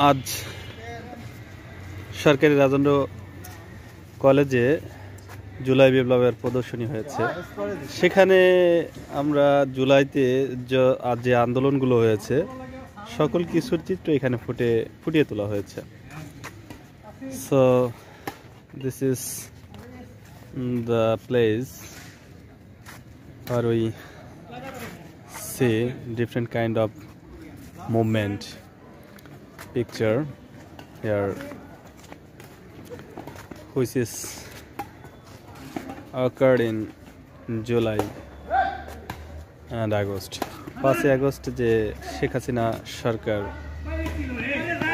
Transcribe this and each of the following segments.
আজ সরকারি রাজেন্দ্র কলেজে জুলাই বিপ্লবের প্রদর্শনী হয়েছে। সেখানে আমরা জুলাইতে যে আন্দোলনগুলো হয়েছে সকল কিছুর চিত্র এখানে ফুটিয়ে তোলা হয়েছে। So this is the place where we see different kind of movement picture here, which is occurred in July and August. 5 August যে শেখ হাসিনা সরকার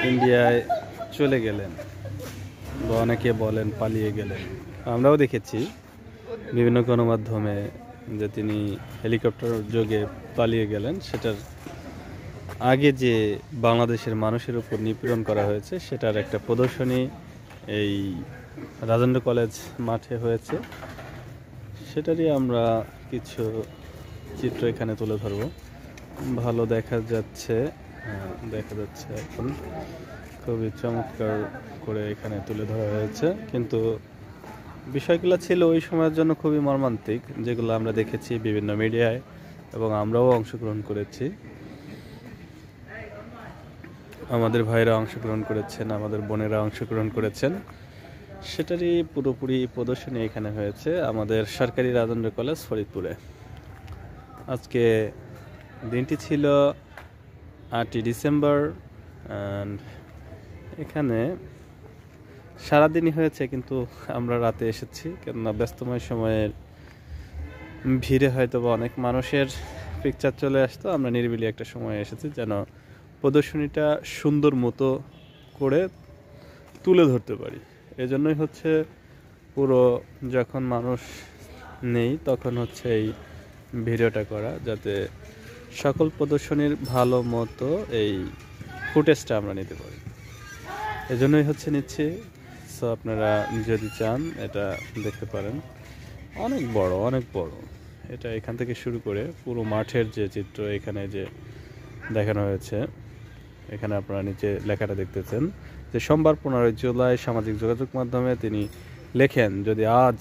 ইন্ডিয়ায় চলে গেলেন বা অনেকে বলেন পালিয়ে গেলেন, আমরাও দেখেছি বিভিন্ন গণমাধ্যমে যে তিনি হেলিকপ্টার যোগে পালিয়ে গেলেন। সেটার আগে যে বাংলাদেশের মানুষের উপর নিপীড়ন করা হয়েছে সেটার একটা প্রদর্শনী এই রাজেন্দ্র কলেজ মাঠে হয়েছে। সেটারই আমরা কিছু চিত্র এখানে তুলে ধরব। ভালো দেখা যাচ্ছে এখন খুবই চমৎকার করে এখানে তুলে ধরা হয়েছে, কিন্তু বিষয়গুলো ছিল ওই সময়ের জন্য খুবই মর্মান্তিক, যেগুলো আমরা দেখেছি বিভিন্ন মিডিয়ায় এবং আমরাও অংশগ্রহণ করেছি। আমাদের ভাইরা অংশগ্রহণ করেছেন, আমাদের বোনেরা অংশগ্রহণ করেছেন। সেটারই পুরোপুরি প্রদর্শনী এখানে হয়েছে আমাদের সরকারি রাজেন্দ্র কলেজ ফরিদপুরে। আজকে দিনটি ছিল 8 ডিসেম্বর অ্যান্ড এখানে সারাদিনই হয়েছে, কিন্তু আমরা রাতে এসেছি কেননা ব্যস্তময় সময়ের ভিড়ে হয়তো বা অনেক মানুষের পিকচার চলে আসতো। আমরা নিরিবিলি একটা সময় এসেছি যেন প্রদর্শনীটা সুন্দর মতো করে তুলে ধরতে পারি। এজন্যই হচ্ছে পুরো যখন মানুষ নেই তখন হচ্ছে এই ভিডিওটা করা, যাতে সকল প্রদর্শনীর ভালো মতো এই ফুটেজটা আমরা নিতে পারি। এজন্যই হচ্ছে নিচ্ছি। সো আপনারা যদি চান এটা দেখতে পারেন। অনেক বড় এটা এখান থেকে শুরু করে পুরো মাঠের যে চিত্র এখানে যে দেখানো হয়েছে। এখানে আপনারা নিচে লেখাটা দেখতেছেন যে সোমবার 15 জুলাই সামাজিক যোগাযোগ মাধ্যমে তিনি লেখেন, যদি আজ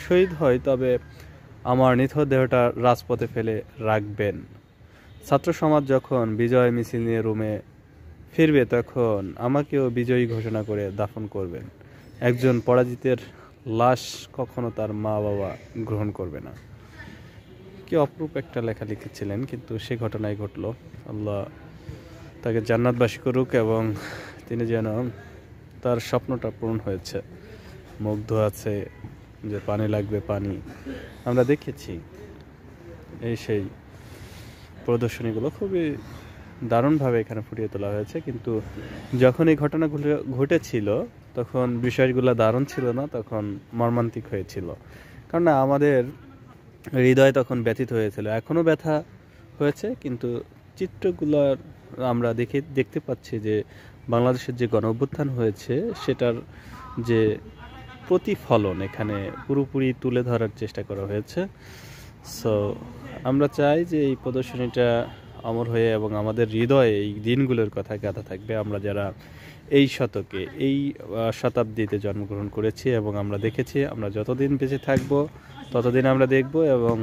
শহীদ হয় তবে আমার নিথর দেহটা রাজপথে ফেলে রাখবেন। ছাত্র সমাজ যখন বিজয় মিছিল নিয়ে রুমে ফিরবে তখন আমাকেও বিজয়ী ঘোষণা করে দাফন করবেন। একজন পরাজিতের লাশ কখনো তার মা বাবা গ্রহণ করবে না। কি অপরূপ একটা লেখা লিখেছিলেন, কিন্তু সে ঘটনাই ঘটল। আল্লাহ তাকে জান্নাতবাসী করুক এবং তিনি যেন তার স্বপ্নটা পূরণ হয়েছে। মুগ্ধ আছে যে পানি লাগবে পানি। আমরা দেখেছি এই সেই প্রদর্শনীগুলো খুবই দারুণভাবে এখানে ফুটিয়ে তোলা হয়েছে, কিন্তু যখন এই ঘটনাগুলো ঘটেছিল তখন বিষয়গুলো দারুণ ছিল না, তখন মর্মান্তিক হয়েছিল। কারণ আমাদের হৃদয় তখন ব্যথিত হয়েছিল, এখনও ব্যথা হয়েছে, কিন্তু চিত্রগুলোর আমরা দেখতে পাচ্ছি যে বাংলাদেশের যে গণ অভ্যুত্থান হয়েছে সেটার যে প্রতিফলন এখানে পুরোপুরি তুলে ধরার চেষ্টা করা হয়েছে। সো আমরা চাই যে এই প্রদর্শনীটা অমর হয়ে এবং আমাদের হৃদয়ে এই দিনগুলোর কথা গাথা থাকবে। আমরা যারা এই শতকে এই শতাব্দীতে জন্মগ্রহণ করেছি এবং আমরা দেখেছি, আমরা যতদিন বেঁচে থাকব ততদিন আমরা দেখব, এবং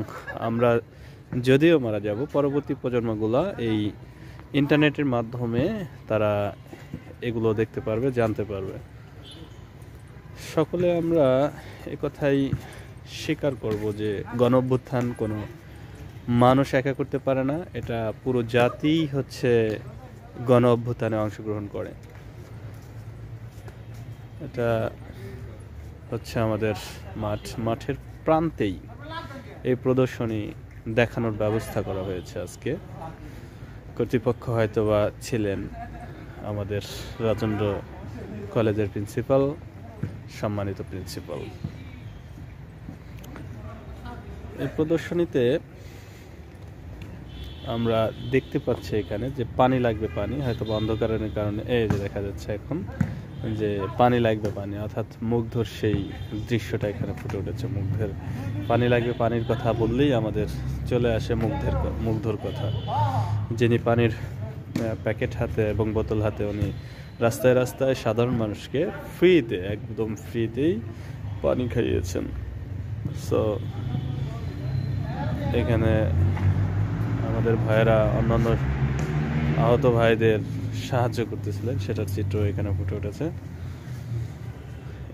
আমরা যদিও মারা যাব পরবর্তী প্রজন্মগুলো এই ইন্টারনেটের মাধ্যমে তারা এগুলো দেখতে পারবে, জানতে পারবে। সকলে আমরা একথাই স্বীকার করব যে গণ অভ্যুত্থান কোনো মানুষ একা করতে পারে না, এটা পুরো জাতিই হচ্ছে গণ অভ্যুত্থানে অংশগ্রহণ করে। এটা হচ্ছে আমাদের মাঠের প্রান্তেই এই প্রদর্শনী দেখানোর ব্যবস্থা করা হয়েছে। আজকে কর্তৃপক্ষ হয়তোবা ছিলেন আমাদের রাজেন্দ্র কলেজের প্রিন্সিপাল, সম্মানিত প্রিন্সিপাল। এই প্রদর্শনীতে আমরা দেখতে পাচ্ছি এখানে যে পানি লাগবে পানি, হয়তো অন্ধকারের কারণে এই যে দেখা যাচ্ছে এখন যে পানি লাগবে পানি, অর্থাৎ মুগ্ধর সেই দৃশ্যটা এখানে ফুটে উঠেছে। মুগ্ধের পানি লাগবে পানির কথা বললেই আমাদের চলে আসে মুগ্ধর কথা, যিনি পানির প্যাকেট হাতে এবং বোতল হাতে উনি রাস্তায় রাস্তায় সাধারণ মানুষকে ফ্রিতে, একদম ফ্রিতেই পানি খাইয়েছেন। সো এখানে আমাদের ভাইয়েরা অন্যান্য আহত ভাইদের সাহায্য করতেছিলেন, সেটার চিত্র এখানে ফুটে উঠেছে।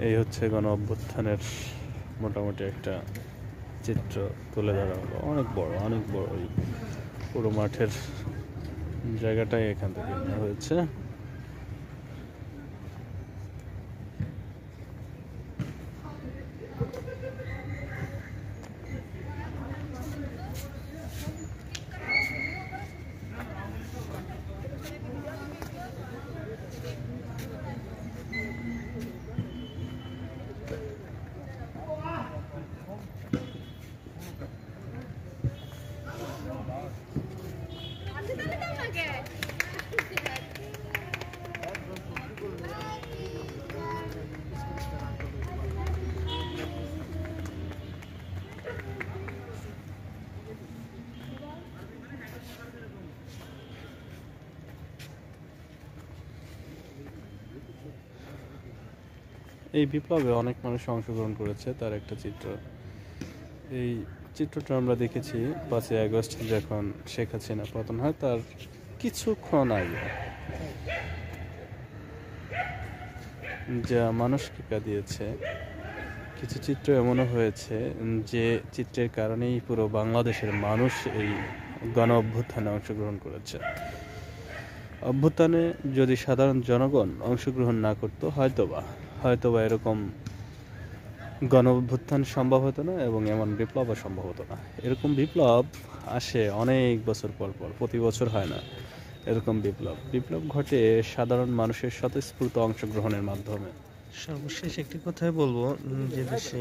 এই হচ্ছে গণ অভ্যুত্থানের মোটামুটি একটা চিত্র তুলে ধরা হলো। অনেক বড় এই পুরো মাঠের জায়গাটাই এখান থেকে নেওয়া হয়েছে। এই বিপ্লবে অনেক মানুষ অংশগ্রহণ করেছে, তার একটা চিত্র। এই চিত্রটা আমরা দেখেছি 5ই আগস্ট যখন শেখ হাসিনা পতন হয়, তার কিছুক্ষণ আগে, যা মানুষকে কাঁদিয়েছে। কিছু চিত্র এমনও হয়েছে যে চিত্রের কারণেই পুরো বাংলাদেশের মানুষ এই গণ অভ্যুত্থানে অংশগ্রহণ করেছে। অভ্যুত্থানে যদি সাধারণ জনগণ অংশগ্রহণ না করতো, হয়তোবা এরকম গণ অভ্যুত্থান সম্ভব হতো না এবং এমন বিপ্লবও সম্ভব হতো না। এরকম বিপ্লব আসে অনেক বছর পর, প্রতি বছর হয় না এরকম বিপ্লব ঘটে সাধারণ মানুষের স্বতঃস্ফূর্ত অংশগ্রহণের মাধ্যমে। সর্বশেষ একটি কথাই বলবো, যে দেশে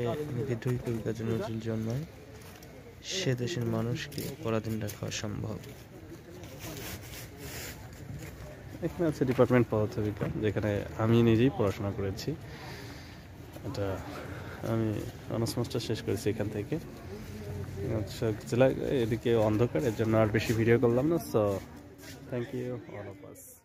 বিদ্রোহী কবি কাজী নজরুল জন্মায়, সে দেশের মানুষকে পরাধীন রাখা অসম্ভব। এখানে আছে ডিপার্টমেন্ট পদার্থবিজ্ঞান, যেখানে আমি নিজেই পড়াশোনা করেছি। এটা আমি অনার্স মাস্টার শেষ করেছি এখান থেকে। জেলা এদিকে অন্ধকার, এর জন্য আর বেশি ভিডিও করলাম না। So thank you all of us.